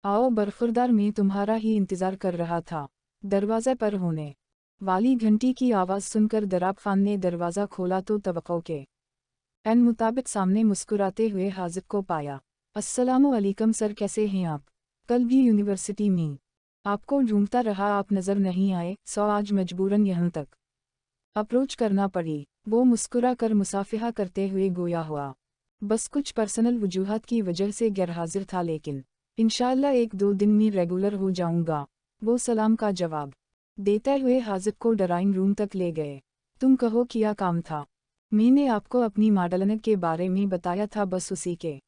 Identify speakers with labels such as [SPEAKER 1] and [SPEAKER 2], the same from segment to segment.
[SPEAKER 1] आओ बरखुरदार, मैं तुम्हारा ही इंतज़ार कर रहा था। दरवाज़े पर होने वाली घंटी की आवाज़ सुनकर दराब खान ने दरवाज़ा खोला तो तवक्को के एन मुताबिक सामने मुस्कुराते हुए हाजिब को पाया। अस्सलामु अलैकुम सर, कैसे हैं आप? कल भी यूनिवर्सिटी में आपको ढूंढता रहा, आप नज़र नहीं आए, सो आज मजबूरन यहाँ तक अप्रोच करना पड़ी। वो मुस्कुरा कर मुसाफिहा करते हुए गोया हुआ। बस कुछ पर्सनल वजूहात की वजह से गैरहाजिर था, लेकिन इंशाअल्लाह 1-2 दिन में रेगुलर हो जाऊंगा। वो सलाम का जवाब देते हुए हाजिब को ड्राइंग रूम तक ले गए। तुम कहो, क्या काम था? मैंने आपको अपनी मॉडलिंग के बारे में बताया था, बस उसी के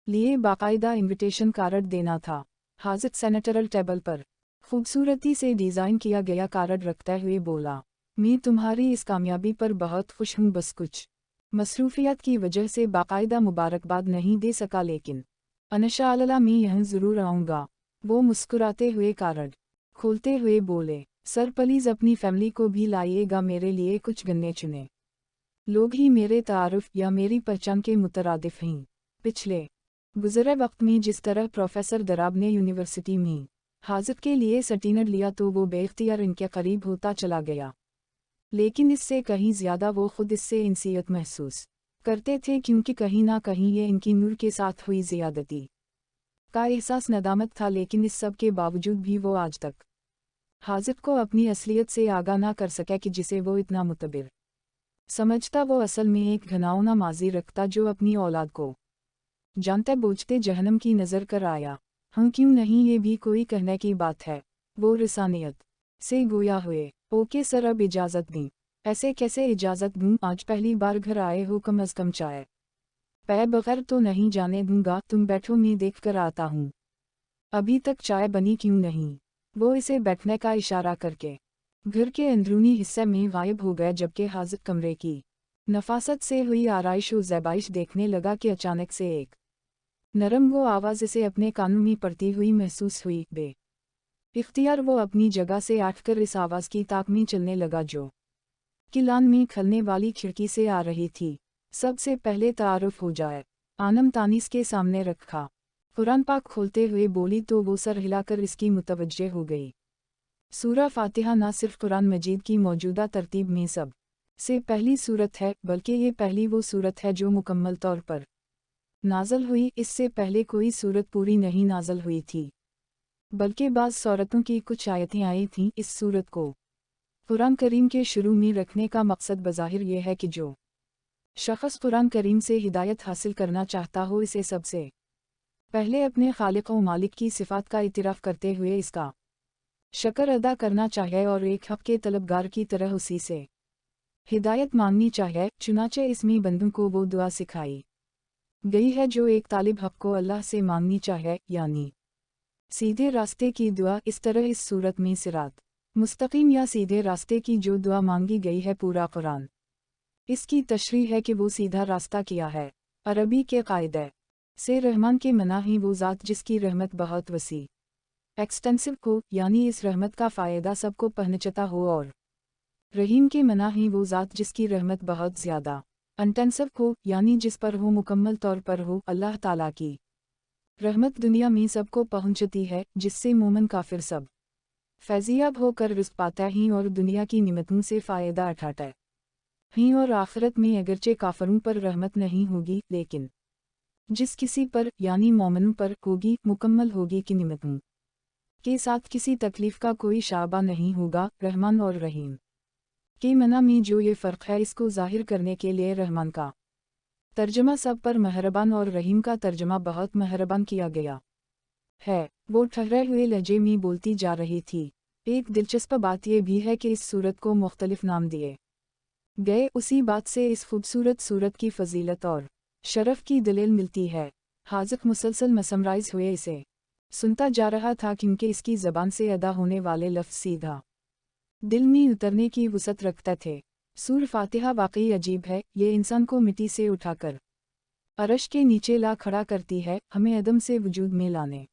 [SPEAKER 1] लिए बाकायदा इनविटेशन कार्ड देना था। हाजिब सेनेटरल टेबल पर खूबसूरती से डिज़ाइन किया गया कार्ड रखते हुए बोला, मैं तुम्हारी इस कामयाबी पर बहुत खुश हूँ, बस कुछ मसरूफियत की वजह से बाकायदा मुबारकबाद नहीं दे सका, लेकिन इंशाअल्लाह मैं यहाँ ज़रूर आऊँगा। वो मुस्कुराते हुए कार्ड खोलते हुए बोले, सर प्लीज़ अपनी फैमिली को भी लाइएगा, मेरे लिए कुछ गन्ने चुने लोग ही मेरे तारुफ या मेरी पहचान के मुतरादिफ हैं। पिछले गुज़रे वक्त में जिस तरह प्रोफेसर दराब ने यूनिवर्सिटी में हाजिब के लिए सटीनर लिया तो वो बेख्तियार इनके करीब होता चला गया, लेकिन इससे कहीं ज़्यादा वो खुद इससे इंसियत महसूस करते थे, क्योंकि कहीं ना कहीं ये इनकी नूर के साथ हुई ज़ियादती का एहसास नदामत था। लेकिन इस सब के बावजूद भी वो आज तक हाजिब को अपनी असलियत से आगाह ना कर सके कि जिसे वो इतना मुतबिर समझता वो असल में एक घनाउना माजी रखता, जो अपनी औलाद को जानते बूझते जहन्नम की नज़र कर आया। हाँ क्यों नहीं, ये भी कोई कहने की बात है। वो रसानियत से गोया हुए, ओके सर, अब इजाज़त दी। ऐसे कैसे इजाज़त दूँ, आज पहली बार घर आए हो, कम अज़ कम चाय पै बगैर तो नहीं जाने दूंगा। तुम बैठो, मैं देख कर आता हूँ। अभी तक चाय बनी क्यों नहीं? वो इसे बैठने का इशारा करके घर के अंदरूनी हिस्से में गायब हो गए, जबकि हाजिब कमरे की नफासत से हुई आराइश और ज़ैबाइश देखने लगा कि अचानक से एक नरम वो आवाज़ इसे अपने कानों में पड़ती हुई महसूस हुई। इख्तियार वो अपनी जगह से उठकर इस आवाज़ की ताक में चलने लगा, जो किलान में खलने वाली खिड़की से आ रही थी। सबसे पहले तारुफ हो जाए, आनम तानीस के सामने रखा। कुरान पाक खोलते हुए बोली तो वो सर हिलाकर इसकी मुतवज्जे हो गई। सूरा फातिहा न सिर्फ कुरान मजीद की मौजूदा तरतीब में सब से पहली सूरत है, बल्कि ये पहली वो सूरत है जो मुकम्मल तौर पर नाज़ल हुई। इससे पहले कोई सूरत पूरी नहीं नाज़ल हुई थी, बल्कि बाज़ सूरतों की कुछ आयतें आई थीं। इस सूरत को कुरान करीम के शुरू में रखने का मकसद बज़ाहिर ये है कि जो शख़्स कुरान करीम से हिदायत हासिल करना चाहता हो, इसे सबसे पहले अपने खालिक व मालिक की सिफ़ात का इतिराफ़ करते हुए इसका शक्र अदा करना चाहिए और एक हक़ के तलबगार की तरह उसी से हिदायत मांगनी चाहिए। चुनाचे इसमें बंदों को वो दुआ सिखाई गई है जो एक तालिब हक़ को अल्लाह से मांगनी चाहिए, यानी सीधे रास्ते की दुआ। इस तरह इस सूरत में सिरात मुस्तकीम या सीधे रास्ते की जो दुआ मांगी गई है, पूरा कुरान इसकी तशरीह है कि वो सीधा रास्ता किया है। अरबी के कायदे से रहमान के मना ही वो ज़ात जिसकी रहमत बहुत वसी एक्सटेंसिव हो, यानी इस रहमत का फ़ायदा सबको पहुंचता हो, और रहीम के मना ही वो ज़ात जिसकी रहमत बहुत ज़्यादा इंटेंसिव हो, यानी जिस पर हो मुकम्मल तौर पर हो। अल्लाह ताला की रहमत दुनिया में सबको पहुंचती है, जिससे मोमन काफिर सब फैज़ियाब होकर रिज़्क़ पाता ही और दुनिया की निमतों से फ़ायदा उठाता ही। और आखिरत में अगरचे काफिरों पर रहमत नहीं होगी, लेकिन जिस किसी पर यानी मोमिनों पर होगी, मुकम्मल होगी कि निमतों के साथ किसी तकलीफ़ का कोई शाबा नहीं होगा। रहमान और रहीम के मना में जो ये फ़र्क है, इसको ज़ाहिर करने के लिए रहमान का तर्जमा सब पर मेहरबान और रहीम का तर्जमा बहुत मेहरबान किया गया है। वो ठहरे हुए लहजे में बोलती जा रही थी। एक दिलचस्प बात यह भी है कि इस सूरत को मुख्तलिफ नाम दिए गए, उसी बात से इस खूबसूरत सूरत की फजीलत और शरफ की दलील मिलती है। हाजिब मुसलसल मसमराइज हुए इसे सुनता जा रहा था, क्योंकि इसकी ज़बान से अदा होने वाले लफ्ज़ सीधा दिल में उतरने की वुसअत रखते थे। सूर फातिहा वाकई अजीब है, ये इंसान को मिट्टी से उठाकर अरश के नीचे ला खड़ा करती है। हमें अदम से वजूद में लाने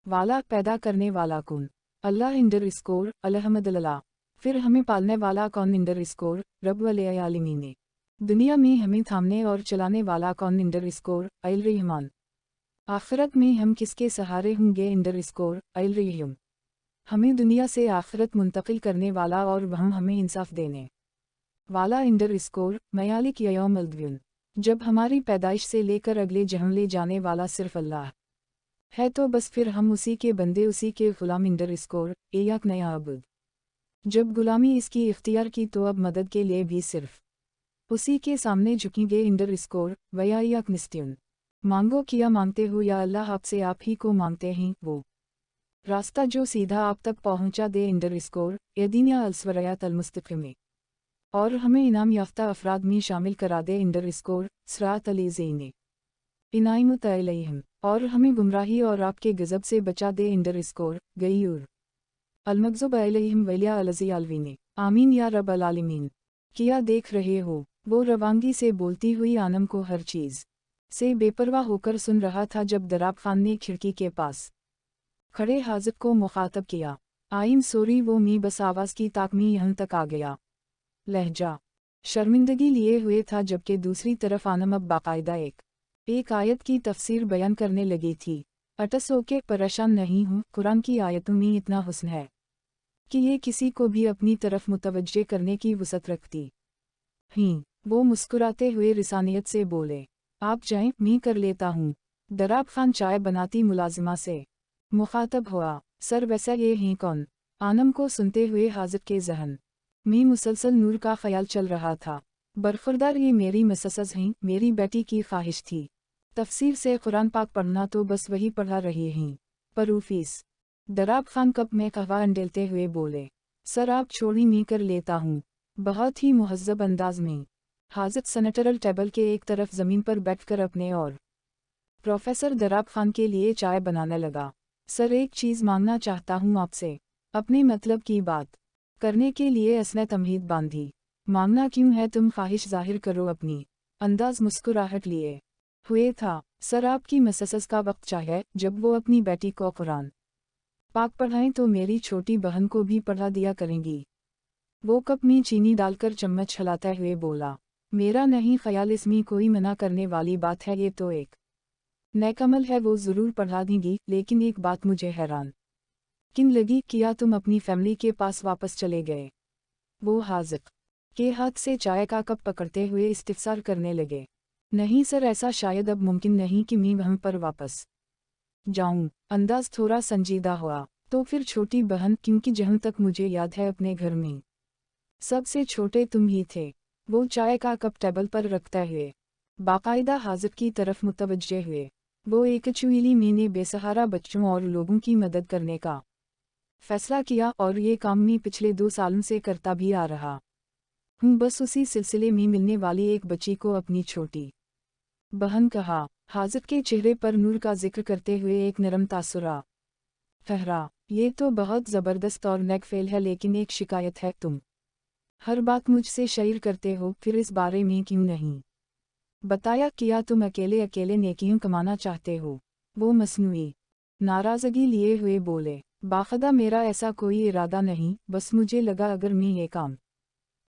[SPEAKER 1] वाला, पैदा करने वाला कौन? अल्लाह इंडर स्कोर अलहमदुलिल्लाह। फिर हमें पालने वाला कौन? इंडर स्कोर रब वल आलमीन। दुनिया में हमें थामने और चलाने वाला कौन? इंडर स्कोर अल रहमान। आखिरत में हम किसके सहारे होंगे अंडरस्कोर अलरहीम। हमें दुनिया से आखिरत मुंतकिल करने वाला और वह हमें इंसाफ देने वाला अंडरस्कोर मयालिक यौम अल्दीन। जब हमारी पैदाइश से लेकर अगले जहन ले जाने वाला सिर्फ अल्लाह है तो बस फिर हम उसी के बंदे उसी के गुलाम अंडरस्कोर एयाक नया अबुद। जब गुलामी इसकी इख्तियार की तो अब मदद के लिए भी सिर्फ उसी के सामने झुकेंगे अंडरस्कोर वया याक निस्त्युन। मांगो किया मांगते हो या अल्लाह आपसे आप ही को मांगते हैं वो रास्ता जो सीधा आप तक पहुंचा दे अंडरस्कोर यदीनिया अलसवरयात अलमुस्तक़िम। और हमें इनाम याफ्ता अफराद में शामिल करा दे अंडरस्कोर सिरात अल-ज़ीने इनाइमुत अलैहिम। और हमें गुमराही और आपके गज़ब से बचा दे अंडरस्कोर गयूर अलमग़ज़ूब अलैहिम वलिया अलज़ी अलवीने। आमीन या रब अल आलमीन। किया देख रहे हो वो रवांगी से बोलती हुई आनम को हर चीज़ से बेपरवाह होकर सुन रहा था जब दराब खान ने खिड़की के पास खड़े हाजिब को मुखातब किया। आइम सोरी वो मी बस आवाज़ की ताक में यहाँ तक आ गया। लहजा शर्मिंदगी लिए हुए था जबकि दूसरी तरफ आनम अब बाकायदा एक आयत की तफसीर बयान करने लगी थी। अटस होके परेशान नहीं हूँ, कुरान की आयतों में इतना हुस्न है कि ये किसी को भी अपनी तरफ मुतवज्जे करने की वसअत रखती। वो मुस्कुराते हुए रिसानियत से बोले, आप जाएं, मैं कर लेता हूँ। दराब खान चाय बनाती मुलाजिमा से मुखातब हुआ। सर वैसा ये हैं कौन? आनम को सुनते हुए हाजिर के जहन में मुसलसल नूर का ख्याल चल रहा था। बरखुरदार ये मेरी मिसेस हैं, मेरी बेटी की ख्वाहिश थी तफसीर से कुरान पाक पढ़ना तो बस वही पढ़ा रही हैं। परूफीस दराब खान कप में कहवा अंडेलते हुए बोले, सर आप छोड़ी मैं कर लेता हूँ। बहुत ही मुहज़्ज़ब अंदाज में हाजिर सेनेटरल टेबल के एक तरफ ज़मीन पर बैठकर अपने और प्रोफेसर दराब खान के लिए चाय बनाने लगा। सर एक चीज़ मांगना चाहता हूँ आपसे। अपने मतलब की बात करने के लिए असने तमहीद बांधी। मांगना क्यों है, तुम ख्वाहिश जाहिर करो अपनी। अंदाज मुस्कुराहट लिए हुए था। सर आपकी मिसेस का वक्त चाहे जब वो अपनी बेटी को कुरान पाक पढ़ाएं तो मेरी छोटी बहन को भी पढ़ा दिया करेंगी। वो कप में चीनी डालकर चम्मच हिलाते हुए बोला, मेरा नहीं ख्याल इसमें कोई मना करने वाली बात है, ये तो एक नेकअमल है, वो ज़रूर पढ़ा देंगी। लेकिन एक बात मुझे हैरान किन लगी, क्या तुम अपनी फैमिली के पास वापस चले गए? वो हाजिर के हाथ से चाय का कप पकड़ते हुए इस्तिफसार करने लगे। नहीं सर, ऐसा शायद अब मुमकिन नहीं कि मैं वहाँ पर वापस जाऊं। अंदाज थोड़ा संजीदा हुआ। तो फिर छोटी बहन, क्योंकि जहाँ तक मुझे याद है अपने घर में सबसे छोटे तुम ही थे। वो चाय का कप टेबल पर रखते हुए बाकायदा हाजिर की तरफ मुतवज्जे हुए। वो एक चुईली मैंने बेसहारा बच्चों और लोगों की मदद करने का फैसला किया और ये काम मैं पिछले 2 सालों से करता भी आ रहा हूँ। बस उसी सिलसिले में मिलने वाली एक बच्ची को अपनी छोटी बहन कहा। हाजिर के चेहरे पर नूर का जिक्र करते हुए एक नरम तासुरा ठहरा। ये तो बहुत ज़बरदस्त और नेक फेल है, लेकिन एक शिकायत है, तुम हर बात मुझसे शेयर करते हो, फिर इस बारे में क्यों नहीं बताया? किया तुम अकेले अकेले नेकियां कमाना चाहते हो? वो मसनूई नाराज़गी लिए हुए बोले, बाखदा मेरा ऐसा कोई इरादा नहीं, बस मुझे लगा अगर मैं ये काम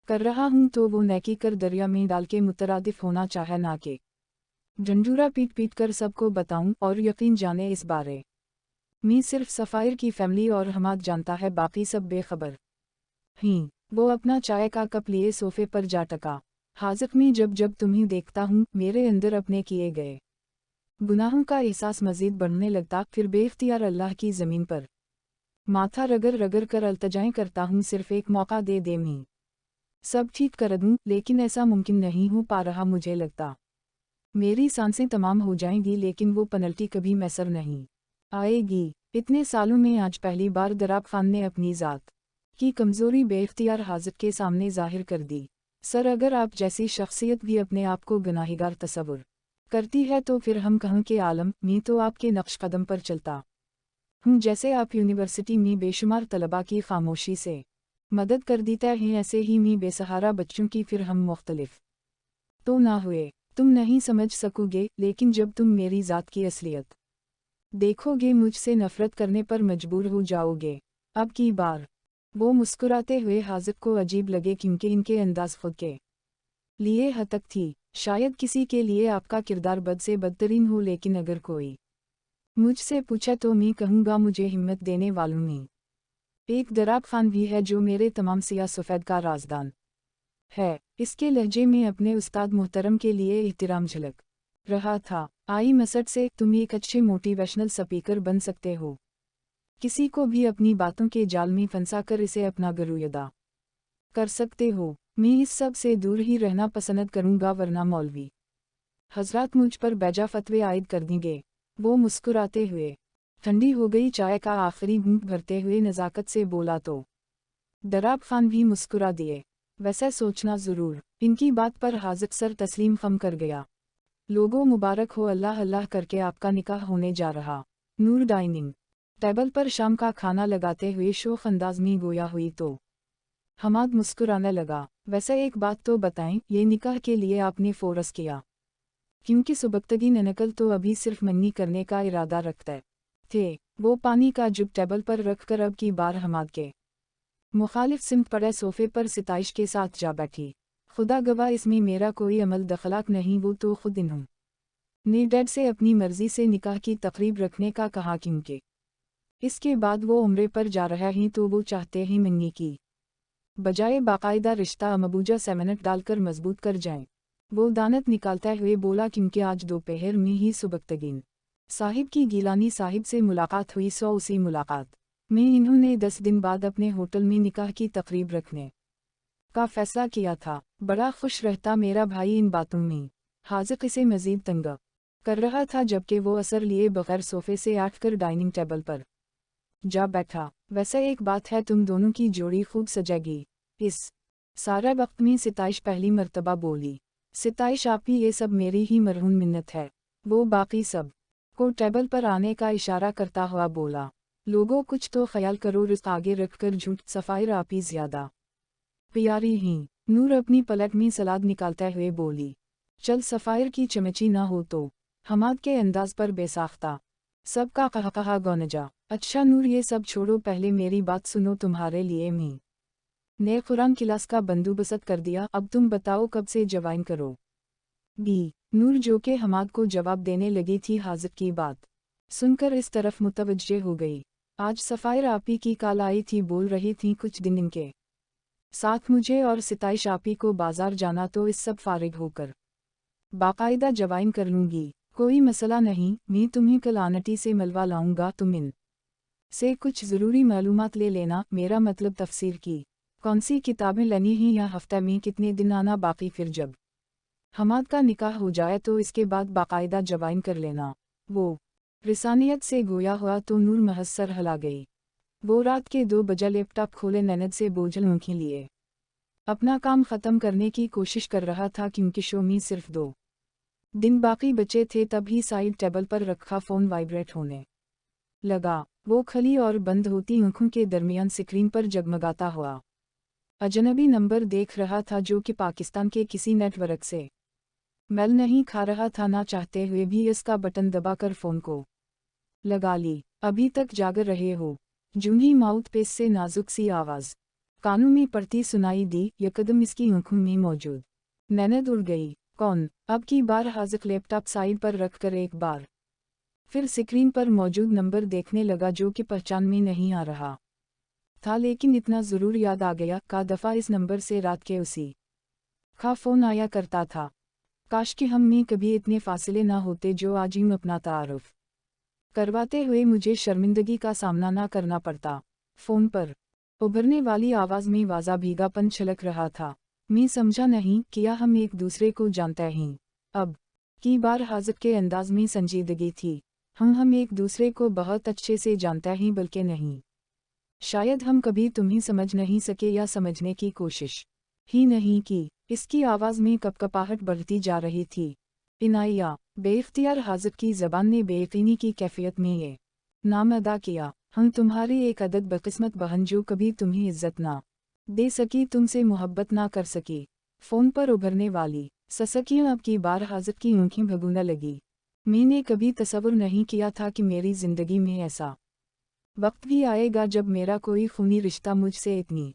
[SPEAKER 1] कर रहा हूँ तो वो नेकी कर दरिया में डाल के मुतरादिफ होना चाहे, ना कि झंझूरा पीट पीट कर सबको बताऊं। और यकीन जाने इस बारे मैं सिर्फ सफ़ायर की फैमिली और हमाद जानता है, बाकी सब बेखबर हैं। वो अपना चाय का कप लिए सोफे पर जा टका। हाजिर में जब जब तुम्हें देखता हूँ मेरे अंदर अपने किए गए गुनाहों का एहसास मज़ीद बढ़ने लगता। फिर बेख्तियार अल्लाह की ज़मीन पर माथा रगड़ रगड़ कर अल्तजाएं करता हूँ, सिर्फ एक मौका दे दे, मैं सब ठीक कर दूँ। लेकिन ऐसा मुमकिन नहीं हो पा रहा। मुझे लगता मेरी सांसें तमाम हो जाएंगी, लेकिन वो पेनल्टी कभी मैसर नहीं आएगी। इतने सालों में आज पहली बार दराब खान ने अपनी ज़ात की कमज़ोरी बेख्तियार हाजिर के सामने जाहिर कर दी। सर, अगर आप जैसी शख्सियत भी अपने आप को गुनाहगार तस्वुर करती है तो फिर हम कहाँ के आलम। मैं तो आपके नक्श कदम पर चलता हूँ। जैसे आप यूनिवर्सिटी में बेशुमार तलबा की खामोशी से मदद कर देते हैं, ऐसे ही मैं बेसहारा बच्चों की। फिर हम मुख्तलिफ तो ना हुए, तुम नहीं समझ सकोगे, लेकिन जब तुम मेरी ज़ात की असलियत देखोगे मुझसे नफ़रत करने पर मजबूर हो जाओगे। अब की बार वो मुस्कुराते हुए हाजिर को अजीब लगे, क्योंकि इनके अंदाज खुद के लिए हतक थी। शायद किसी के लिए आपका किरदार बद से बदतरीन हो, लेकिन अगर कोई मुझसे पूछा तो मैं कहूँगा मुझे हिम्मत देने वालों में एक दराब खान भी है जो मेरे तमाम सिया सफ़ेद का राजदान है। इसके लहजे में अपने उस्ताद मोहतरम के लिए एहतराम झलक रहा था। आई मसद से तुम एक अच्छे मोटिवेशनल स्पीकर बन सकते हो, किसी को भी अपनी बातों के जाल में फंसा कर इसे अपना गुरूयदा कर सकते हो। मैं इस सब से दूर ही रहना पसंद करूँगा वरना मौलवी हजरात मुझ पर बेजा फतवे आयद कर देंगे। वो मुस्कुराते हुए ठंडी हो गई चाय का आखिरी घूंट भरते हुए नज़ाकत से बोला तो दराब खान भी मुस्कुरा दिए। वैसे सोचना ज़रूर। इनकी बात पर हाजिर सर तस्लीम खम कर गया। लोगों मुबारक हो, अल्लाह अल्लाह करके आपका निकाह होने जा रहा। नूर डाइनिंग टेबल पर शाम का खाना लगाते हुए शोख अंदाज में गोया हुई तो हमाद मुस्कुराने लगा। वैसे एक बात तो बताएं, ये निकाह के लिए आपने फोर्स किया? क्योंकि सुबक्तगी ननकल तो अभी सिर्फ मन्नी करने का इरादा रखते थे। वो पानी का जुग टेबल पर रखकर अब की बार हमाद के मुखालिफ सिमत पड़े सोफे पर सिताइश के साथ जा बैठी। खुदा गवाह इसमें मेरा कोई अमल दखलाक नहीं, वो तो खुद इन्होंने डैड से अपनी मर्जी से निकाह की तकरीब रखने का कहा, क्योंकि इसके बाद वो उम्रे पर जा रहा ही तो वो चाहते ही मन्नी की बजाय बाकायदा रिश्ता अमबूजा सेमेंट डालकर मजबूत कर जाएं। वो दानत निकालते हुए बोला, क्योंकि आज दोपहर में ही सुबक्तगीन साहिब की गिलानी साहिब से मुलाकात हुई, सो उसी मुलाकात में इन्होंने 10 दिन बाद अपने होटल में निकाह की तकरीब रखने का फैसला किया था। बड़ा खुश रहता मेरा भाई इन बातों में। हाजिक इसे मजीद तंग कर रहा था, जबकि वो असर लिए बगैर सोफे से उठकर डाइनिंग टेबल पर जा बैठा। वैसे एक बात है, तुम दोनों की जोड़ी खूब सजेगी। इस सारा वक्त में सिताइश पहली मर्तबा बोली। सिताइश आपी, ये सब मेरी ही मरहूम मिन्नत है। वो बाकी सब को टेबल पर आने का इशारा करता हुआ बोला। लोगों कुछ तो ख्याल करो, रिस्क आगे रखकर झूठ सफ़ायर आपी ज़्यादा प्यारी ही। नूर अपनी पलट में सलाद निकालते हुए बोली, चल सफ़ायर की चमची ना हो तो। हमाद के अंदाज पर बेसाख्ता सबका कहा गौनजा। अच्छा नूर, ये सब छोड़ो, पहले मेरी बात सुनो। तुम्हारे लिए मैं ने कुरान क्लास का बंदोबस्त कर दिया। अब तुम बताओ कब से जवाइन करो बी। नूर जो के हमाद को जवाब देने लगी थी, हाजिर की बात सुनकर इस तरफ मुतवज्जे हो गई। आज सफ़ायर आपी की काल आई थी, बोल रही थी कुछ दिन इनके साथ मुझे और सिताइश आपी को बाजार जाना, तो इस सब फारिग होकर बाकायदा जवाइन कर लूँगी। कोई मसला नहीं, मैं तुम्हें कल आंटी से मिलवा लाऊंगा। तुम इन से कुछ ज़रूरी मालूमात ले लेना। मेरा मतलब तफसीर की कौन सी किताबें लेनी हैं या हफ्ते में कितने दिन आना बाकी। फिर जब हमाद का निकाह हो जाए तो इसके बाद बाकायदा जवाइन कर लेना। वो रिसानियत से गोया हुआ तो नूर महस्सर हला गई। वो रात के 2 बजे लैपटॉप खोले ननद से बोझल आंखें लिए अपना काम ख़त्म करने की कोशिश कर रहा था, क्योंकि शो में सिर्फ 2 दिन बाकी बचे थे। तभी साइड टेबल पर रखा फ़ोन वाइब्रेट होने लगा। वो खली और बंद होती आंखों के दरमियान स्क्रीन पर जगमगाता हुआ अजनबी नंबर देख रहा था, जो कि पाकिस्तान के किसी नेटवर्क से मेल नहीं खा रहा था। ना चाहते हुए भी इसका बटन दबाकर फ़ोन को लगा ली। अभी तक जाग रहे हो? जूही माउथ पेस से नाजुक सी आवाज़ कानों में पड़ती सुनाई दी। यकदम इसकी आंखों में मौजूद नैनद उड़ गई। कौन? अब की बार हाजिक लैपटॉप साइड पर रखकर एक बार फिर स्क्रीन पर मौजूद नंबर देखने लगा, जो कि पहचान में नहीं आ रहा था। लेकिन इतना ज़रूर याद आ गया, का दफ़ा इस नंबर से रात के उसी का फ़ोन आया करता था। काश कि हम में कभी इतने फासले ना होते, जो आज यूं अपना तारुफ करवाते हुए मुझे शर्मिंदगी का सामना ना करना पड़ता। फ़ोन पर उभरने वाली आवाज़ में वाज़ा भीगापन छलक रहा था। मैं समझा नहीं किया हम एक दूसरे को जानते हैं। अब की बार हाजिर के अंदाज में संजीदगी थी। हम एक दूसरे को बहुत अच्छे से जानते हैं, बल्कि नहीं, शायद हम कभी तुम्हें समझ नहीं सके या समझने की कोशिश ही नहीं की। इसकी आवाज़ में कपकपाहट बढ़ती जा रही थी। इनाया बेइख्तियार हाजिर की ज़बान ने बेयकीनी की कैफियत में ये नाम अदा किया। हम तुम्हारी एक अदद बकिस्मत बहन, जो कभी तुम्हें इज्जत ना दे सकी, तुमसे मोहब्बत ना कर सकी। फ़ोन पर उभरने वाली ससकियाँ अब की बार हाजिर की आँखें भगोने लगी। मैंने कभी तसव्वुर नहीं किया था कि मेरी ज़िंदगी में ऐसा वक्त भी आएगा जब मेरा कोई खूनी रिश्ता मुझसे इतनी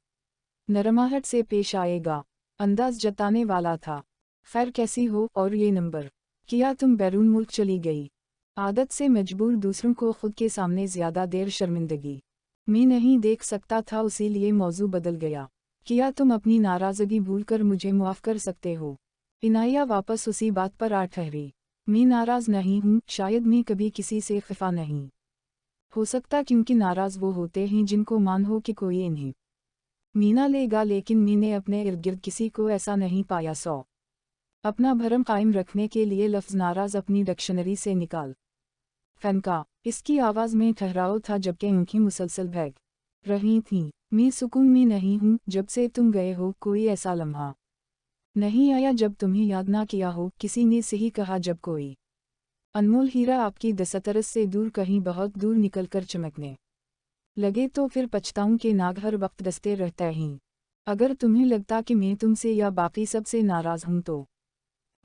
[SPEAKER 1] नरमाहट से पेश आएगा। अंदाज जताने वाला था। खैर कैसी हो? और ये नंबर किया तुम बैरून मुल्क चली गई? आदत से मजबूर दूसरों को खुद के सामने ज्यादा देर शर्मिंदगी मैं नहीं देख सकता था, इसीलिए मौजू बदल गया। क्या तुम अपनी नाराजगी भूलकर मुझे मुआफ कर सकते हो? इनाया वापस उसी बात पर आ ठहरी। मैं नाराज नहीं हूँ, शायद मैं कभी किसी से खफा नहीं हो सकता, क्योंकि नाराज वो होते हैं जिनको मान हो कि कोई इन्हें मीना लेगा, लेकिन मैंने अपने इर्द गिर्द किसी को ऐसा नहीं पाया। अपना भरम कायम रखने के लिए लफ्ज़ नाराज अपनी डिक्शनरी से निकाल फेंका। इसकी आवाज़ में ठहराव था, जबकि आंखें मुसलसल भैग रही थीं। मैं सुकून में नहीं हूँ, जब से तुम गए हो कोई ऐसा लम्हा नहीं आया जब तुम्हें याद ना किया हो। किसी ने सही कहा, जब कोई अनमोल हीरा आपकी दस्तरस से दूर कहीं बहुत दूर निकलकर चमकने लगे तो फिर पछताऊं कि नाग हर वक्त दस्ते रहता ही। अगर तुम्हें लगता कि मैं तुमसे या बाकी सबसे नाराज़ हूं तो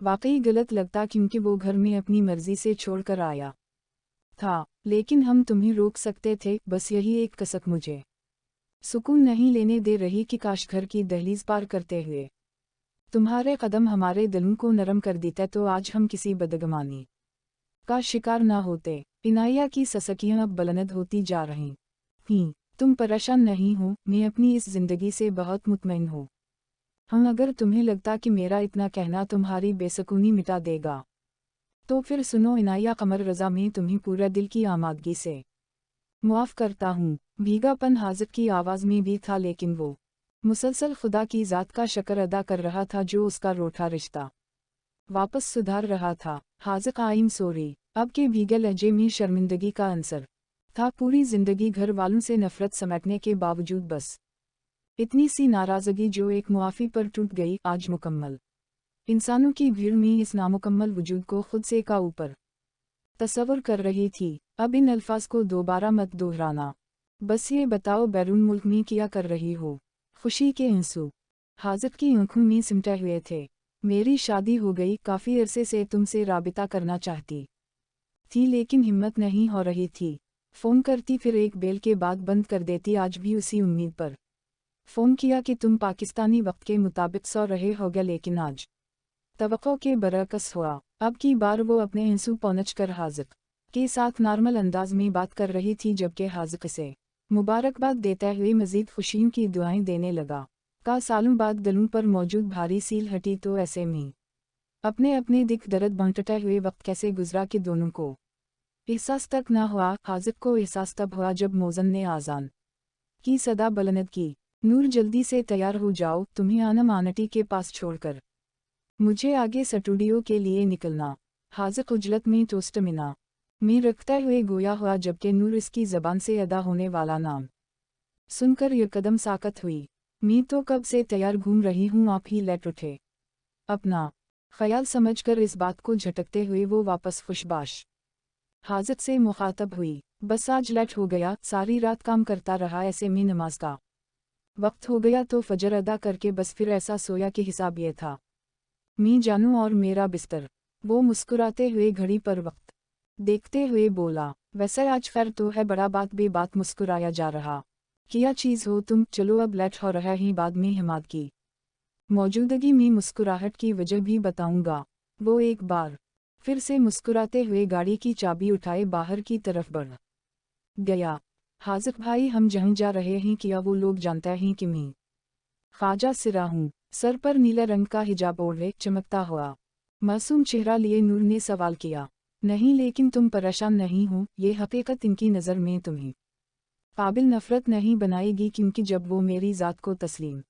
[SPEAKER 1] वाकई गलत लगता, क्योंकि वो घर में अपनी मर्जी से छोड़कर आया था। लेकिन हम तुम्हें रोक सकते थे, बस यही एक कसक मुझे सुकून नहीं लेने दे रही कि काश घर की दहलीज पार करते हुए तुम्हारे कदम हमारे दिलों को नरम कर देते तो आज हम किसी बदगमानी का शिकार ना होते। इनाया की ससकियां अब बुलंद होती जा रहीं थीं। तुम परेशान नहीं हो, मैं अपनी इस जिंदगी से बहुत मुतमईन हूँ। हाँ, अगर तुम्हें लगता कि मेरा इतना कहना तुम्हारी बेसुकूनी मिटा देगा तो फिर सुनो इनाया कमर रज़ा, मैं तुम्हें पूरा दिल की आमादगी से मुआफ़ करता हूँ। भीगापन हाजिर की आवाज़ में भी था, लेकिन वो मुसलसल खुदा की ज़ात का शुक्र अदा कर रहा था जो उसका रूठा रिश्ता वापस सुधार रहा था। हाजिक आई एम सॉरी, अब के भीगे लहजे में शर्मिंदगी का अंसर था। पूरी जिंदगी घर वालों से नफरत समेटने के बावजूद बस इतनी सी नाराज़गी जो एक मुआफ़ी पर टूट गई, आज मुकम्मल इंसानों की भीड़ में इस नामुकम्मल वजूद को खुद से का ऊपर तस्वर कर रही थी। अब इन अल्फाज को दोबारा मत दोहराना, बस ये बताओ बैरून मुल्क में क्या कर रही हो? खुशी के आंसू हाजिर की आंखों में सिमटे हुए थे। मेरी शादी हो गई, काफ़ी अरसे से तुमसे राबिता करना चाहती थी, लेकिन हिम्मत नहीं हो रही थी। फ़ोन करती फिर एक बेल के बाद बंद कर देती, आज भी उसी उम्मीद पर फ़ोन किया कि तुम पाकिस्तानी वक्त के मुताबिक सो रहे होगे, लेकिन आज तवक्को के बरअक्स हुआ। अब की बार वो अपने आंसू पहुँच कर हाजिक के साथ नॉर्मल अंदाज में बात कर रही थी, जबकि हाजिक से मुबारकबाद देते हुए मज़ीद खुशियों की दुआएं देने लगा। का सालों बाद दिलों पर मौजूद भारी सील हटी तो ऐसे में अपने अपने दिख दर्द बांटते हुए वक्त कैसे गुजरा कि दोनों को एहसास तक ना हुआ। हाजिक को एहसास तब हुआ जब मौज़न ने आज़ान की सदा बुलंद की। नूर, जल्दी से तैयार हो जाओ, तुम्हें आनम आंटी के पास छोड़कर मुझे आगे स्टूडियो के लिए निकलना। हाजिक उजलत में टोस्ट मिना में रखते हुए गोया हुआ, जबकि नूर इसकी ज़बान से अदा होने वाला नाम सुनकर यकदम साकत हुई। मैं तो कब से तैयार घूम रही हूँ, आप ही लेट उठे। अपना ख्याल समझकर इस बात को झटकते हुए वो वापस खुशबाश हाजिक से मुखातब हुई। बस आज लेट हो गया, सारी रात काम करता रहा, ऐसे में नमाज का वक्त हो गया तो फजर अदा करके बस फिर ऐसा सोया कि हिसाब ये था मैं जानूं और मेरा बिस्तर। वो मुस्कुराते हुए घड़ी पर वक्त देखते हुए बोला, वैसे आज खैर तो है, बड़ा बात बे बात मुस्कुराया जा रहा। क्या चीज़ हो तुम? चलो अब लेट हो रहा ही, बाद में हिमाद की मौजूदगी में मुस्कुराहट की वजह भी बताऊंगा। वो एक बार फिर से मुस्कुराते हुए गाड़ी की चाबी उठाए बाहर की तरफ बढ़ गया। हाजिक भाई, हम जहाँ जा रहे हैं क्या वो लोग जानते हैं कि मैं ख्वाजा सिरा हूँ? सर पर नीले रंग का हिजाब ओढ़े चमकता हुआ मासूम चेहरा लिए नूर ने सवाल किया। नहीं, लेकिन तुम परेशान नहीं हो, ये हकीकत इनकी नज़र में तुम्हें काबिल नफ़रत नहीं बनाएगी, क्योंकि जब वो मेरी ज़ात को तस्लीम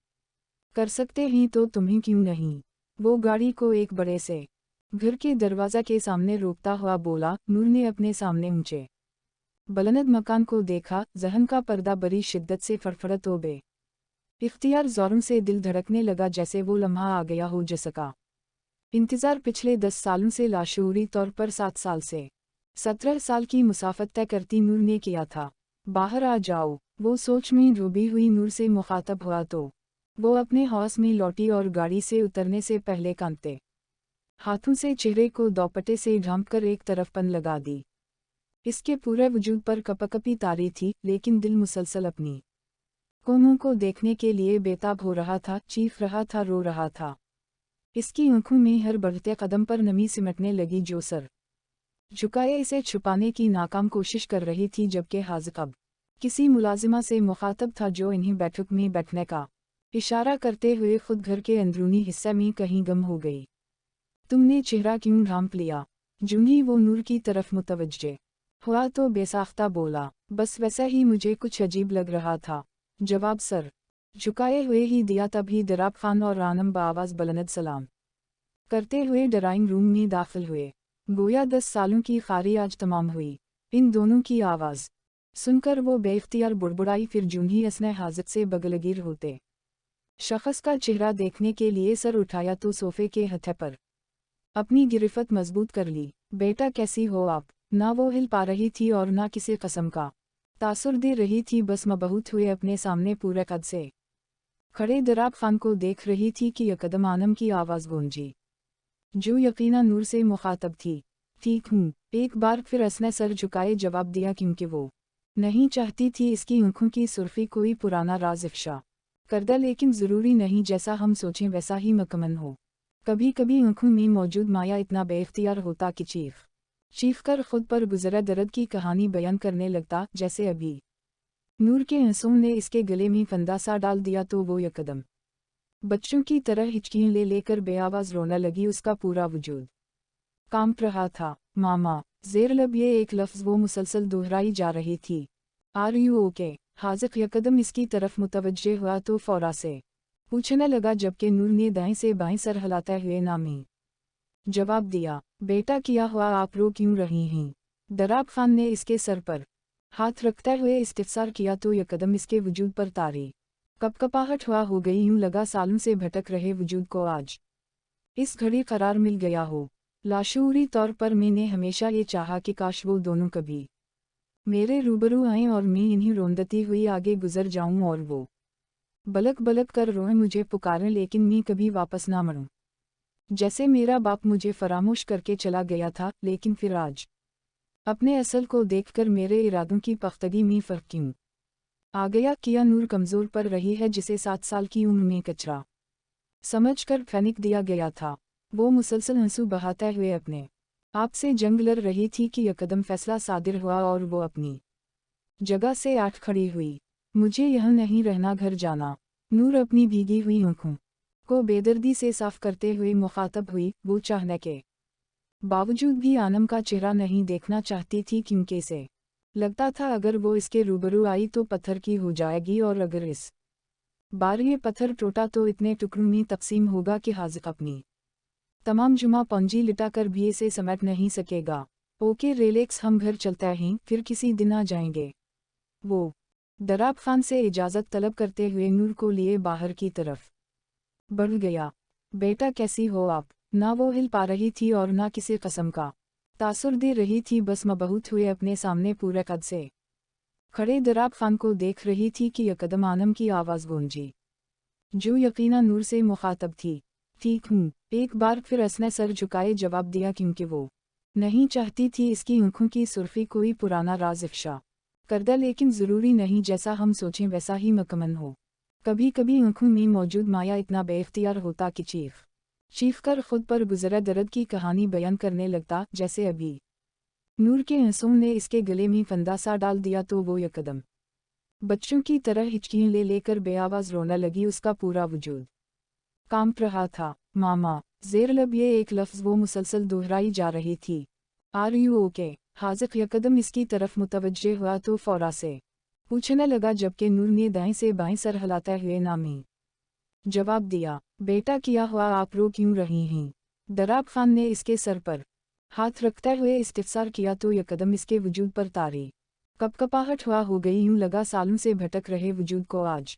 [SPEAKER 1] कर सकते हैं तो तुम्हें क्यों नहीं? वो गाड़ी को एक बड़े से घर के दरवाज़ा के सामने रोकता हुआ बोला। नूर ने अपने सामने ऊंचे बुलंद मकान को देखा, जहन का पर्दा बड़ी शिद्दत से फड़फड़त हो बे इख्तियार ज़ोरों से दिल धड़कने लगा, जैसे वो लम्हा आ गया हो जिसका इंतज़ार पिछले 10 सालों से लाशूरी तौर पर 7 साल से 17 साल की मुसाफत तय करती नूर ने किया था। बाहर आ जाओ, वो सोच में डूबी हुई नूर से मुखातब हुआ तो वो अपने हौस में लौटी और गाड़ी से उतरने से पहले कांपते हाथों से चेहरे को दोपट्टे से ढांपकर एक तरफ पन लगा दी। इसके पूरे वजूद पर कपकपी तारी थी, लेकिन दिल मुसलसल अपनी कोनों को देखने के लिए बेताब हो रहा था, चीख रहा था, रो रहा था। इसकी आंखों में हर बढ़ते कदम पर नमी सिमटने लगी, जो सर झुकाए इसे छुपाने की नाकाम कोशिश कर रही थी, जबकि हाजिक अब किसी मुलाजिमा से मुखातब था जो इन्हीं बैठक में बैठने का इशारा करते हुए खुद घर के अंदरूनी हिस्से में कहीं गम हो गई। तुमने चेहरा क्यों ढांप लिया? जूही वो नूर की तरफ मुतवज्जे हुआ तो बेसाख्ता बोला, बस वैसा ही, मुझे कुछ अजीब लग रहा था। जवाब सर झुकाए हुए ही दिया। तभी दराब खान और रानम बआवाज़ बुलंद सलाम करते हुए ड्राइंग रूम में दाखिल हुए। गोया 10 सालों की खारी आज तमाम हुई। इन दोनों की आवाज़ सुनकर वो बेइख्तियार बुड़बुड़ाई, फिर जूही असने हाजिक से बगलगीर होते शख्स का चेहरा देखने के लिए सर उठाया तो सोफे के हथे पर अपनी गिरफ्त मजबूत कर ली। बेटा कैसी हो आप? ना वो हिल पा रही थी और ना किसी कस्म का तासुर दे रही थी, बस मबहूत हुए अपने सामने पूरे कद से खड़े दराब खान को देख रही थी कि यकदम आनम की आवाज़ गूंजी, जो यकीना नूर से मुखातब थी। ठीक हूँ, एक बार फिर असने सर झुकाए जवाब दिया, क्योंकि वो नहीं चाहती थी इसकी आंखों की सुर्खी कोई पुराना राज इफ्शा कर दे, लेकिन ज़रूरी नहीं जैसा हम सोचें वैसा ही मुकम्मल हो। कभी कभी आंखों में मौजूद माया इतना बेइख्तियार होता कि चीख कर खुद पर गुजरा दर्द की कहानी बयान करने लगता। जैसे अभी नूर के आंसुओं ने इसके गले में फंदा सा डाल दिया तो वो यकदम बच्चों की तरह हिचकियां ले लेकर बेआवाज़ रोने लगी। उसका पूरा वजूद कांप रहा था। मामा, ज़ेर लब ये एक लफ्ज़ वो मुसलसल दोहराई जा रही थी। Are you okay? हाजिक यकदम इसकी तरफ मुतवज्जे हुआ तो फौरा से पूछने लगा, जबकि नूर ने दाएं से बाएं सर हिलाते हुए नामी जवाब दिया। बेटा क्या हुआ, आप रो क्यों रही हैं? दराब खान ने इसके सर पर हाथ रखते हुए इस्तिफसार किया तो यकदम इसके वजूद पर तारी कपकपाहट हुआ हो गई। यूं लगा सालों से भटक रहे वजूद को आज इस घड़ी करार मिल गया हो। लाशूरी तौर पर मैंने हमेशा ये चाहा कि काश वो दोनों कभी मेरे रूबरू आएं और मैं इन्हीं रोंदती हुई आगे गुजर जाऊं और वो बलक बलक कर रोएं, मुझे पुकारें, लेकिन मैं कभी वापस ना मरूं। जैसे मेरा बाप मुझे फरामोश करके चला गया था, लेकिन फिर आज अपने असल को देखकर मेरे इरादों की पख्तगी में फ़र्क क्यों आ गया? किया नूर कमज़ोर पर रही है, जिसे 7 साल की उम्र में कचरा समझकर फेंक दिया गया था। वो मुसलसल आंसू बहाते हुए अपने आप से जंग लड़ रही थी कि यकदम फैसला सादिर हुआ और वो अपनी जगह से आठ खड़ी हुई। मुझे यहाँ नहीं रहना, घर जाना। नूर अपनी भीगी हुई आंखों को बेदर्दी से साफ करते हुए मुखातब हुई। वो चाहने के बावजूद भी आनम का चेहरा नहीं देखना चाहती थी, क्योंकि इसे लगता था अगर वो इसके रूबरू आई तो पत्थर की हो जाएगी, और अगर इस बार ये पत्थर टूटा तो इतने टुकड़ों में तकसीम होगा कि हाजिक अपनी तमाम जुमा पंजी लिटाकर भी इसे समेट नहीं सकेगा। ओके रिलैक्स, हम घर चलते हैं, फिर किसी दिन आ जाएंगे। वो दराब खान से इजाज़त तलब करते हुए नूर को लिए बाहर की तरफ बढ़ गया। बेटा कैसी हो आप? ना वो हिल पा रही थी और ना किसी कस्म का तासुर दे रही थी, बस मबहूत हुए अपने सामने पूरे कद से खड़े दराब खान को देख रही थी कि यकदम आनम की आवाज़ गूंजी, जो यकीना नूर से मुखातब थी। ठीक हूँ, एक बार फिर असने सर झुकाए जवाब दिया, क्योंकि वो नहीं चाहती थी इसकी आंखों की सुर्खी कोई पुराना राज इफ्शा कर दे, लेकिन ज़रूरी नहीं जैसा हम सोचें वैसा ही मुकम्मल हो। कभी कभी आंखों में मौजूद माया इतना बेइख्तियार होता कि चीख कर खुद पर गुजरा दर्द की कहानी बयान करने लगता। जैसे अभी नूर के आंसुओं ने इसके गले में फंदा सा डाल दिया तो वो यकदम बच्चों की तरह हिचकियां ले लेकर बेआवाज़ रोने लगी। उसका पूरा वजूद कांप रहा था। मामा, ज़ेर लब ये एक लफ्ज़ वो मुसलसल दोहराई जा रही थी। Are you okay? हाजिक यकदम इसकी तरफ मुतवज्जे हुआ तो फौरा से पूछने लगा, जबकि नूर ने दाएं से बाएं सर हिलाते हुए नामी जवाब दिया। बेटा क्या हुआ, आप रो क्यों रही हैं? दराब खान ने इसके सर पर हाथ रखते हुए इस्तिफसार किया तो यकदम इसके वजूद पर तारी कपकपाहट हुआ हो गई। यूं लगा सालों से भटक रहे वजूद को आज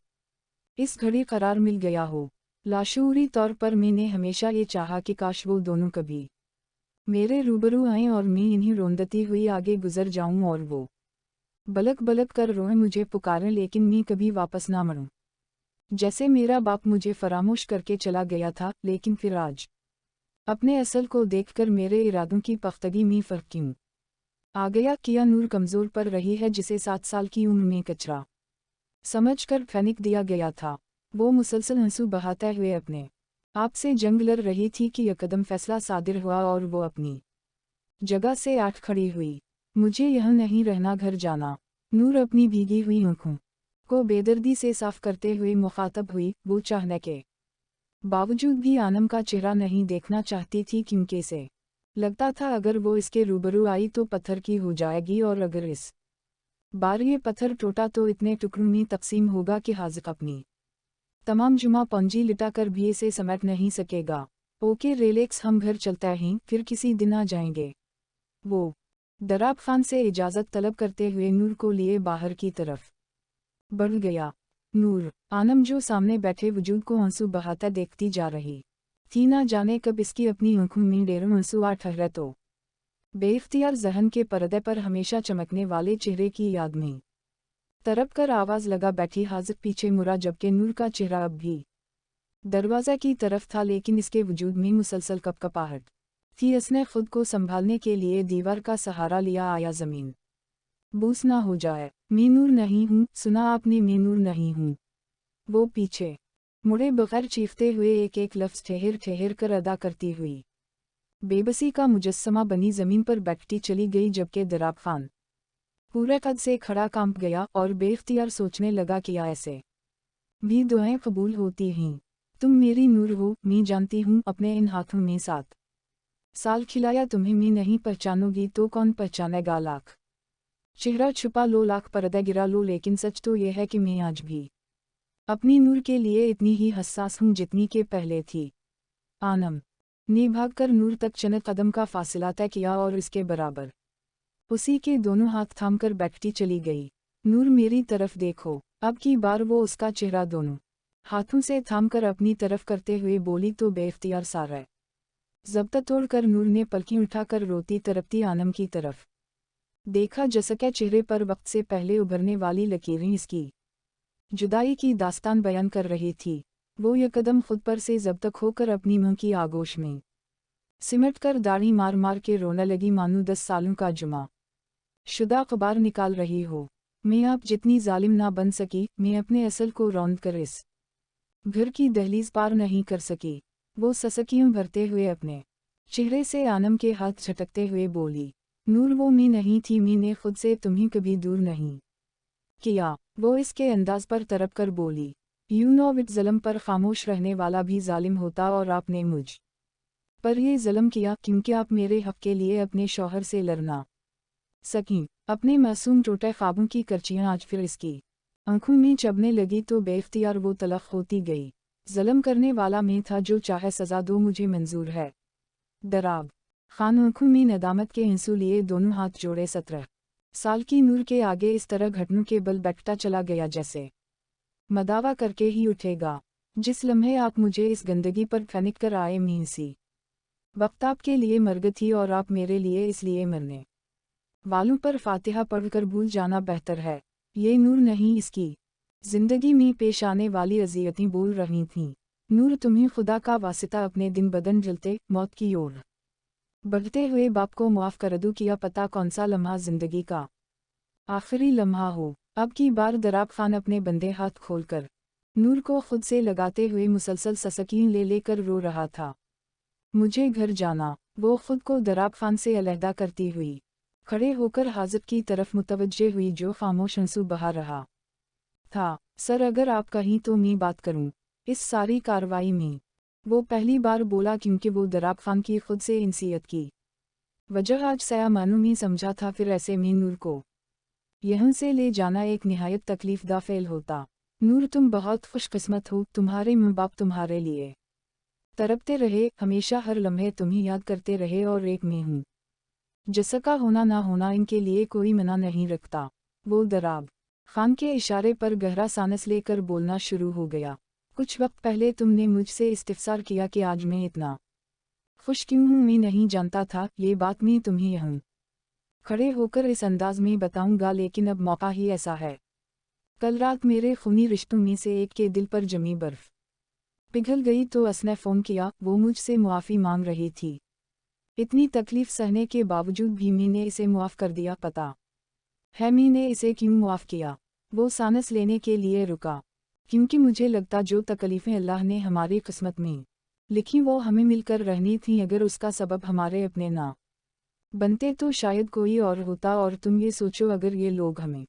[SPEAKER 1] इस घड़ी करार मिल गया हो। लाशूरी तौर पर मैंने हमेशा ये चाहा कि काश वो दोनों कभी मेरे रूबरू आएं और मैं इन्हीं रोंदती हुई आगे गुजर जाऊं और वो बलक बलक कर रोएं, मुझे पुकारें, लेकिन मैं कभी वापस ना मरूं। जैसे मेरा बाप मुझे फरामोश करके चला गया था, लेकिन फिर आज अपने असल को देखकर मेरे इरादों की पख्तगी में फ़र्क क्यों आ गया? किया नूर कमज़ोर पर रही है, जिसे 7 साल की उम्र में कचरा समझकर फेंक दिया गया था। वो मुसलसल आंसू बहाते हुए अपने आप से जंग लड़ रही थी कि यकदम फैसला सादिर हुआ और वो अपनी जगह से आठ खड़ी हुई। मुझे यहाँ नहीं रहना, घर जाना। नूर अपनी भीगी हुई आंखों को बेदर्दी से साफ करते हुए मुखातब हुई। वो चाहने के बावजूद भी आनम का चेहरा नहीं देखना चाहती थी, क्योंकि इसे लगता था अगर वो इसके रूबरू आई तो पत्थर की हो जाएगी, और अगर इस बार ये पत्थर टूटा तो इतने टुकड़ों में तकसीम होगा कि हाजिक अपनी तमाम जुमा पंजी लिटाकर भी इसे समेट नहीं सकेगा। ओके रिलैक्स, हम घर चलते हैं, फिर किसी दिन आ जाएंगे। वो दराब खान से इजाज़त तलब करते हुए नूर को लिए बाहर की तरफ बढ़ गया। नूर आनम जो सामने बैठे वजूद को आंसू बहाता देखती जा रही थी, ना जाने कब इसकी अपनी आंखों में ढेरों आंसू आ ठहरे तो बेइख्तियार जहन के पर्दे पर हमेशा चमकने वाले चेहरे की याद में तरप कर आवाज़ लगा बैठी। हाजिक पीछे मुड़ा, जबकि नूर का चेहरा अब भी दरवाज़ा की तरफ था, लेकिन इसके वजूद में मुसलसल कपकपाहट थी। इसने खुद को संभालने के लिए दीवार का सहारा लिया। आया ज़मीन बूस ना हो जाए। मैं नूर नहीं हूँ, सुना आपने, मैं नूर नहीं हूँ। वो पीछे मुड़े बगैर चीखते हुए एक एक लफ्ज़ ठहर ठहर कर अदा करती हुई बेबसी का मुजस्समा बनी ज़मीन पर बैठती चली गई, जबकि दराब खान पूरे कद से खड़ा कांप गया और बेख्तियार सोचने लगा कि ऐसे भी दुआएं कबूल होती हैं। तुम मेरी नूर हो, मैं जानती हूँ। अपने इन हाथों में 7 साल खिलाया तुम्हें, मैं नहीं पहचानोगी तो कौन पहचानेगा। लाख चेहरा छुपा लो, लाख पर्दा गिरा लो, लेकिन सच तो यह है कि मैं आज भी अपनी नूर के लिए इतनी ही हसास हूँ जितनी के पहले थी। आनम ने भागकर नूर तक चंद कदम का फासला तय किया और इसके बराबर उसी के दोनों हाथ थामकर बैठती चली गई। नूर मेरी तरफ देखो। अब की बार वो उसका चेहरा दोनों हाथों से थामकर अपनी तरफ करते हुए बोली तो बेख्तियार सारा ज़ब्त तोड़कर नूर ने पलकें उठाकर रोती तड़पती आनम की तरफ देखा। जसके चेहरे पर वक्त से पहले उभरने वाली लकीरें इसकी जुदाई की दास्तान बयान कर रही थी। वो यकदम खुद पर से ज़ब्त होकर अपनी मुँह की आगोश में सिमट कर दाढ़ी मार मार के रोने लगी, मानो 10 सालों का जुमा शुदा कबार निकाल रही हो। मैं आप जितनी जालिम ना बन सकी, मैं अपने असल को रौंद कर इस घर की दहलीज पार नहीं कर सकी। वो ससकियों भरते हुए अपने चेहरे से आनम के हाथ झटकते हुए बोली, नूर वो मैं नहीं थी, मैंने खुद से तुम्हें कभी दूर नहीं किया। वो इसके अंदाज पर तरप कर बोली, यू नो इट, ज़ल्म पर खामोश रहने वाला भी जालिम होता, और आपने मुझ पर ये ज़ल्म किया क्योंकि आप मेरे हक़ के लिए अपने शौहर से लड़ना सकी। अपने मासूम टूटे ख्वाबों की करचियाँ आज फिर इसकी आंखों में चबने लगी तो बेख्तियार वो तलख होती गई। ज़ल्म करने वाला मैं था, जो चाहे सज़ा दो मुझे मंजूर है। दराब खान आंखों में नदामत के आंसू लिए दोनों हाथ जोड़े 17 साल की नूर के आगे इस तरह घटनों के बल बैठता चला गया जैसे मदावा करके ही उठेगा। जिस लम्हे आप मुझे इस गंदगी पर फेंक कर आए, मैं इसी वक्त आपके लिए मर थी, और आप मेरे लिए इसलिए मरने वालों पर फातिहा पढ़कर भूल जाना बेहतर है। ये नूर नहीं, इसकी जिंदगी में पेश आने वाली अजियतें बोल रही थीं। नूर, तुम्हें खुदा का वास्ता अपने दिन बदन जलते मौत की ओर बढ़ते हुए बाप को मुआफ़ कर दो, किया पता कौन सा लम्हा जिंदगी का आखिरी लम्हा हो। अब की बार दराब खान अपने बंदे हाथ खोलकर नूर को खुद से लगाते हुए मुसलसल ससकीन ले लेकर रो रहा था। मुझे घर जाना। वो खुद को दराब खान से अलहदा करती हुई खड़े होकर हाजिब की तरफ मुतवज्जे हुई, जो खामोश आंसू बहा रहा था। सर, अगर आप कहीं तो मैं बात करूं इस सारी कार्रवाई में। वो पहली बार बोला, क्योंकि वो दराब खान की खुद से इंसियत की वजह आज सया मानू में समझा था। फिर ऐसे में नूर को यहाँ से ले जाना एक निहायत तकलीफदा फेल होता। नूर, तुम बहुत खुशकिस्मत हो, तुम्हारे माँ बाप तुम्हारे लिए तड़पते रहे, हमेशा हर लम्हे तुम्हें याद करते रहे, और एक मैं हूँ जिसका होना ना होना इनके लिए कोई मना नहीं रखता। वो दराब खान के इशारे पर गहरा सांस लेकर बोलना शुरू हो गया। कुछ वक्त पहले तुमने मुझसे इस्तिफसार किया कि आज मैं इतना खुश क्यों हूँ, मैं नहीं जानता था। ये बात मैं तुम्हें यहाँ खड़े होकर इस अंदाज में बताऊंगा, लेकिन अब मौका ही ऐसा है। कल रात मेरे खूनी रिश्तों में से एक के दिल पर जमी बर्फ पिघल गई तो उसने फ़ोन किया। वो मुझसे मुआफ़ी मांग रही थी। इतनी तकलीफ सहने के बावजूद भी मैंने इसे मुआफ़ कर दिया। पता है मैंने इसे क्यों मुआफ़ किया? वो सांस लेने के लिए रुका, क्योंकि मुझे लगता जो तकलीफ़ें अल्लाह ने हमारी किस्मत में लिखी वो हमें मिलकर रहनी थीं, अगर उसका सबब हमारे अपने ना बनते तो शायद कोई और होता, और तुम ये सोचो अगर ये लोग हमें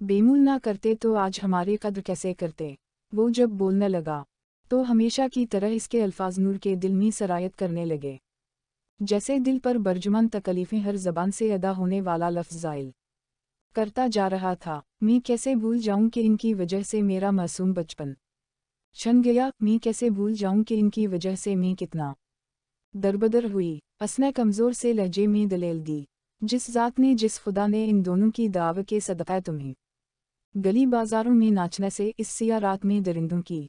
[SPEAKER 1] बेमूल ना करते तो आज हमारी कद्र कैसे करते। वो जब बोलने लगा तो हमेशा की तरह इसके अल्फाज नूर के दिल में सरायत करने लगे। जैसे दिल पर बर्जुमान तकलीफें हर जबान से अदा होने वाला लफ्ज़ ज़ाइल करता जा रहा था। मैं कैसे भूल जाऊं कि इनकी वजह से मेरा मासूम बचपन छन गया। मैं कैसे भूल जाऊं कि इनकी वजह से मैं कितना दरबदर हुई। असने कमज़ोर से लहजे में दलेल दी, जिस ज़ात ने, जिस खुदा ने इन दोनों की दाव के सदक़ा तुम्हें गली बाजारों में नाचने से, इस सिया रात में दरिंदों की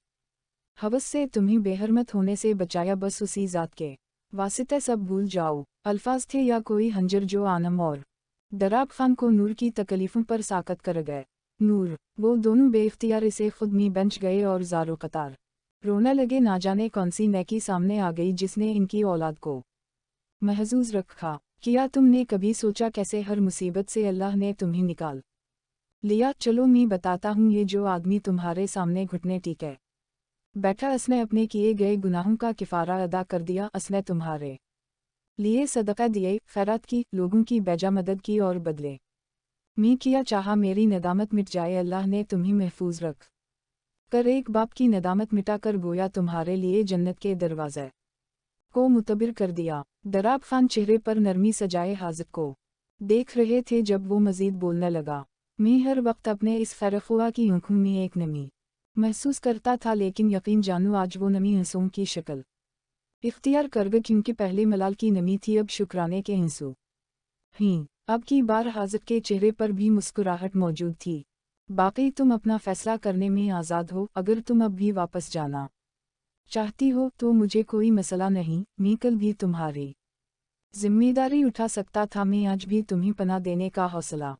[SPEAKER 1] हवस से तुम्हें बेहरमत होने से बचाया, बस उसी ज़ात के वास्ते सब भूल जाओ। अल्फाज थे या कोई हंजर जो आनम और दराब खान को नूर की तकलीफ़ों पर साकत कर गए। नूर, वो दोनों बेइख्तियार इसे खुद में बंच गए और ज़ारो कतार रोने लगे। ना जाने कौन सी नेकी सामने आ गई जिसने इनकी औलाद को महजूज रखा। किया तुमने कभी सोचा कैसे हर मुसीबत से अल्लाह ने तुम्हें निकाल लिया। चलो मैं बताता हूँ, ये जो आदमी तुम्हारे सामने घुटने टेके बैठा, उसने अपने किए गए गुनाहों का किफ़ारा अदा कर दिया। उसने तुम्हारे लिए सदका दिए, खैरात की, लोगों की बेजा मदद की, और बदले मैं किया चाहा मेरी नदामत मिट जाए। अल्लाह ने तुम्हें महफूज रख कर एक बाप की नदामत मिटा कर गोया तुम्हारे लिए जन्नत के दरवाज़े को मुतबिर कर दिया। दराब खान चेहरे पर नरमी सजाए हाजिर को देख रहे थे जब वो मजीद बोलने लगा। मैं हर वक्त अपने इस खैरखुआ की आँखों में एक नमी महसूस करता था, लेकिन यकीन जानू आज वो नमी आंसुओं की शक्ल इख्तियार कर गई, क्योंकि पहले मलाल की नमी थी, अब शुक्राने के आंसू ही। अब की बार हाजिर के चेहरे पर भी मुस्कुराहट मौजूद थी। बाकी तुम अपना फैसला करने में आज़ाद हो। अगर तुम अब भी वापस जाना चाहती हो तो मुझे कोई मसला नहीं। मैं कल भी तुम्हारी जिम्मेदारी उठा सकता था। मैं आज भी तुम्हें पनाह देने का हौसला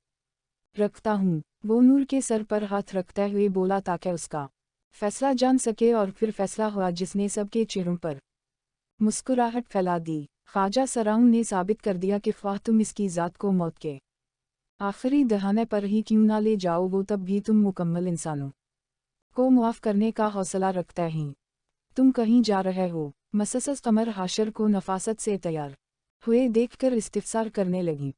[SPEAKER 1] रखता हूँ। वो नूर के सर पर हाथ रखते हुए बोला ताकि उसका फैसला जान सके, और फिर फैसला हुआ जिसने सबके चेहरों पर मुस्कुराहट फैला दी। ख्वाजा सराउन ने साबित कर दिया कि ख्वाह तुम इसकी ज़ात को मौत के आखिरी दहाने पर ही क्यों ना ले जाओ, वो तब भी तुम मुकम्मल इंसानों को मुआफ़ करने का हौसला रखते हैं। तुम कहीं जा रहे हो? मसस कमर हाशर को नफासत से तैयार हुए देखकर इस्तिफसार करने लगी।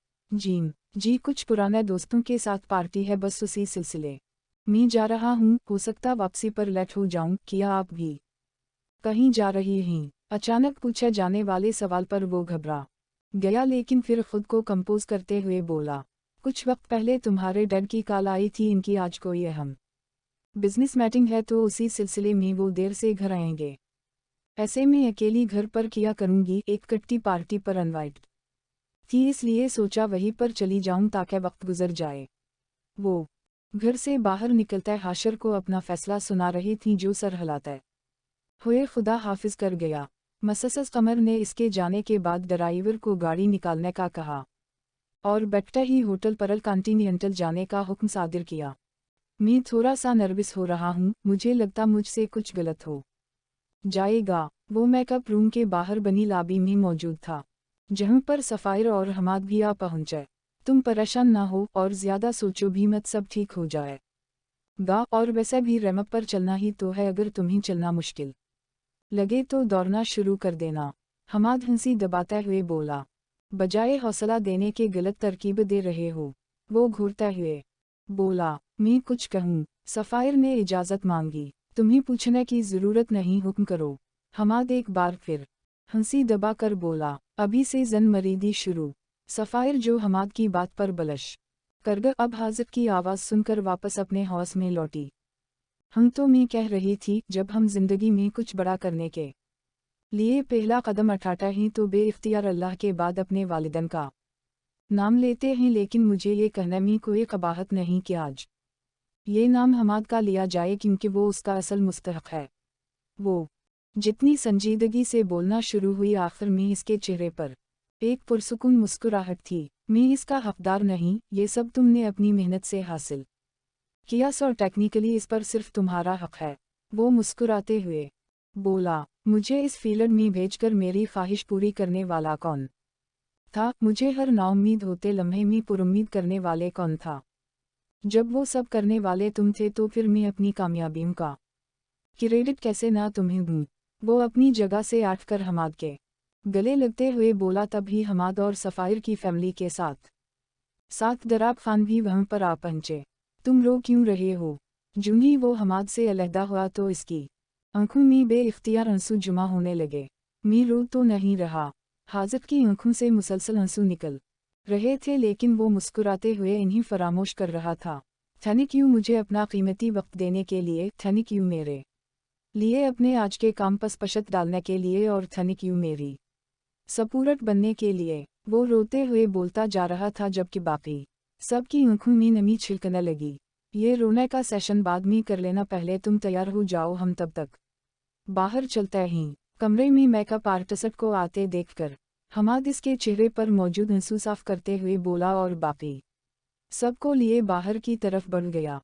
[SPEAKER 1] जी कुछ पुराने दोस्तों के साथ पार्टी है, बस उसी सिलसिले मैं जा रहा हूँ। हो सकता वापसी पर लेट हो जाऊँ। किया आप भी कहीं जा रही हैं? अचानक पूछे जाने वाले सवाल पर वो घबरा गया, लेकिन फिर खुद को कंपोज करते हुए बोला, कुछ वक्त पहले तुम्हारे डैड की कॉल आई थी, इनकी आज कोई अहम बिजनेस मीटिंग है, तो उसी सिलसिले में वो देर से घर आएंगे। ऐसे में अकेली घर पर किया करूँगी, एक कट्टी पार्टी पर इनवाइट थी, इसलिए सोचा वहीं पर चली जाऊं ताकि वक्त गुजर जाए। वो घर से बाहर निकलते हाशर को अपना फैसला सुना रही थी, जो सर हिलाते हुए खुदा हाफिज कर गया। मसस कमर ने इसके जाने के बाद ड्राइवर को गाड़ी निकालने का कहा और बैठते ही होटल परल कॉन्टिनेंटल जाने का हुक्म सादिर किया। मैं थोड़ा सा नर्वस हो रहा हूँ, मुझे लगता मुझसे कुछ गलत हो जाएगा। वो मेकअप रूम के बाहर बनी लॉबी में मौजूद था, जहाँ पर सफ़ायर और हमाद भी आ पहुँचे। तुम परेशान ना हो और ज़्यादा सोचो भी मत, सब ठीक हो जाएगा। और वैसे भी रैंप पर चलना ही तो है, अगर तुम्हें चलना मुश्किल लगे तो दौड़ना शुरू कर देना। हमाद हंसी दबाते हुए बोला, बजाय हौसला देने के गलत तरकीब दे रहे हो। वो घूरते हुए बोला, मैं कुछ कहूँ? सफ़ायर ने इजाज़त मांगी। तुम्हें पूछने की ज़रूरत नहीं, हुक्म करो। हमाद एक बार फिर हंसी दबाकर बोला, अभी से जन मरीदी शुरू। सफ़ायर जो हमाद की बात पर बलश कर गए, अब हाजिर की आवाज़ सुनकर वापस अपने हौस में लौटी। हम तो मैं कह रही थी, जब हम जिंदगी में कुछ बड़ा करने के लिए पहला कदम उठाते हैं तो बेइख्तियार अल्लाह के बाद अपने वालिदैन का नाम लेते हैं, लेकिन मुझे ये कहने में कोई कबाहत नहीं कि आज ये नाम हमाद का लिया जाए, क्योंकि वो उसका असल मुस्तहक है। वो जितनी संजीदगी से बोलना शुरू हुई, आखिर में इसके चेहरे पर एक पुरसुकून मुस्कुराहट थी। मैं इसका हकदार नहीं, ये सब तुमने अपनी मेहनत से हासिल किया, और टेक्निकली इस पर सिर्फ तुम्हारा हक है। वो मुस्कुराते हुए बोला, मुझे इस फील्ड में भेजकर मेरी ख्वाहिश पूरी करने वाला कौन था? मुझे हर नाउम्मीद होते लम्हे में पुरुम्मीद करने वाले कौन था? जब वो सब करने वाले तुम थे, तो फिर मैं अपनी कामयाबियों का क्रेडिट कैसे ना तुम्हें दूं? वो अपनी जगह से आठ कर हमाद के गले लगते हुए बोला तभी हमाद और सफ़ायर की फैमिली के साथ दराब खान भी वहाँ पर आ पहुँचे। तुम रो क्यों रहे हो? जूं ही वो हमाद से अलहदा हुआ तो इसकी आंखों में बे-इख्तियार आंसू जमा होने लगे। मी रो तो नहीं रहा। हाजिब की आंखों से मुसलसल आंसू निकल रहे थे, लेकिन वो मुस्कुराते हुए इन्हीं फरामोश कर रहा था। थैंक यू मुझे अपना कीमती वक्त देने के लिए, थैंक यू मेरे लिए अपने आज के काम पर स्पष्ट डालने के लिए, और थैंक यू मेरी सपूरत बनने के लिए। वो रोते हुए बोलता जा रहा था जबकि बाकी सब की आंखों में नमी छिलकने लगी। ये रोने का सेशन बाद में कर लेना, पहले तुम तैयार हो जाओ, हम तब तक बाहर चलते हैं। कमरे में मेकअप आर्टिस्ट को आते देखकर हमाद इसके चेहरे पर मौजूद आंसू साफ करते हुए बोला और बाकी सबको लिए बाहर की तरफ बढ़ गया।